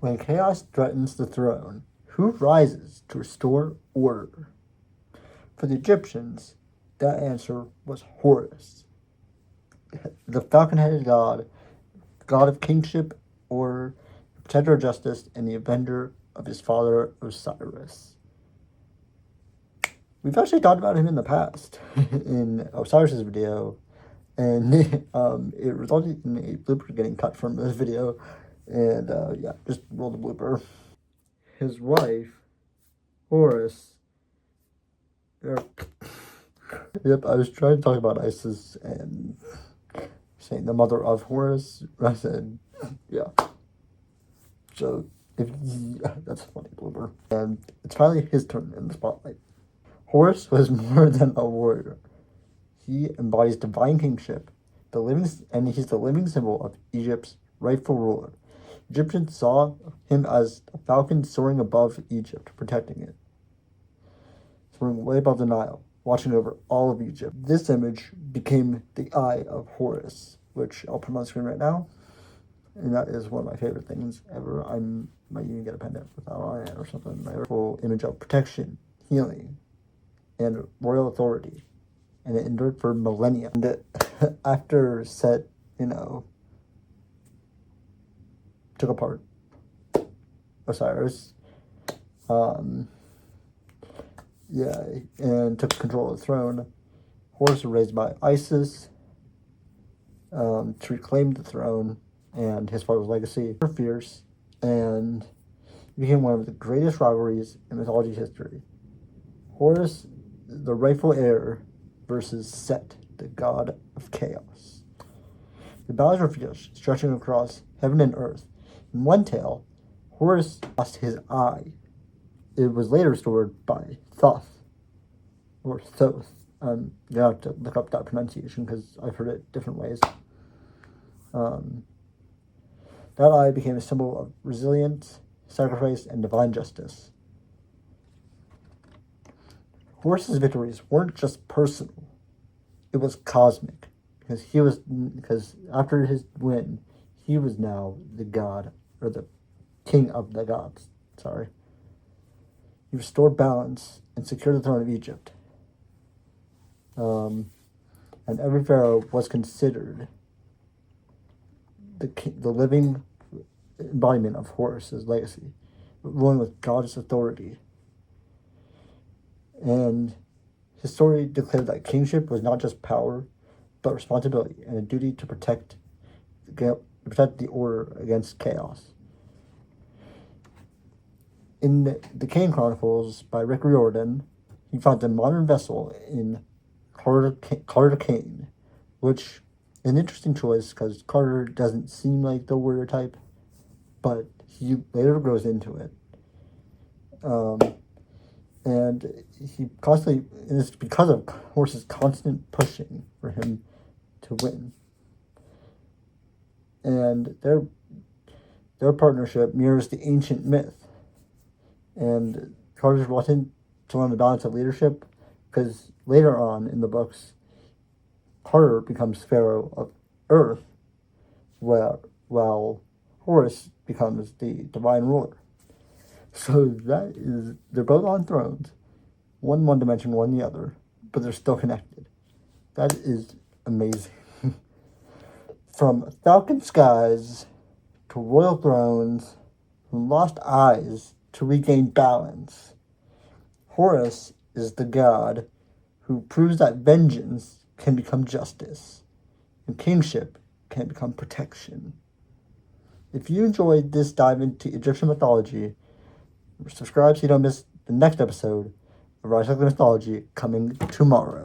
When chaos threatens the throne, who rises to restore order? For the Egyptians, that answer was Horus, the falcon-headed god of kingship, order, protector of justice, and the avenger of his father Osiris. We've actually talked about him in the past in Osiris's video, and it resulted in a blooper getting cut from this video, and yeah, just roll the blooper. His wife, Horus, yep, I was trying to talk about Isis and saying the mother of Horus. I said, yeah. So, that's a funny blooper. And it's finally his turn in the spotlight. Horus was more than a warrior. He embodies divine kingship, and he's the living symbol of Egypt's rightful ruler. Egyptians saw him as a falcon soaring above Egypt, protecting it. Soaring way above the Nile, watching over all of Egypt. This image became the eye of Horus, which I'll put on the screen right now. And that is one of my favorite things ever. I might even get a pendant with that on it or something. My full image of protection, healing, and royal authority. And it endured for millennia. And after Set, took apart Osiris, and took control of the throne, Horus was raised by Isis to reclaim the throne and his father's legacy. Fierce, and became one of the greatest rivalries in mythology history. Horus, the rightful heir, versus Set, the god of chaos. The battles were fierce, stretching across heaven and earth. In one tale, Horus lost his eye. It was later restored by Thoth, or Thoth. You have to look up that pronunciation because I've heard it different ways. That eye became a symbol of resilience, sacrifice, and divine justice. Horus's victories weren't just personal; it was cosmic, because after his win, he was now the god, or the king of the gods. Sorry. He restored balance and secured the throne of Egypt. And every pharaoh was considered the living embodiment of Horus's legacy, ruling with goddess authority. And his story declared that kingship was not just power, but responsibility and a duty to protect the order against chaos. In the Kane Chronicles by Rick Riordan, he found a modern vessel in Carter Kane, which is an interesting choice because Carter doesn't seem like the warrior type, but he later grows into it. And it's because of Horus's constant pushing for him to win. And their partnership mirrors the ancient myth. And Carter's reluctant to learn the balance of leadership because later on in the books, Carter becomes pharaoh of Earth, while Horus becomes the divine ruler. So they're both on thrones, one dimension, one the other, but they're still connected. That is amazing. From falcon skies to royal thrones, from lost eyes to regain balance, Horus is the god who proves that vengeance can become justice, and kingship can become protection. If you enjoyed this dive into Egyptian mythology, subscribe so you don't miss the next episode of RyderSucksAtMythology coming tomorrow.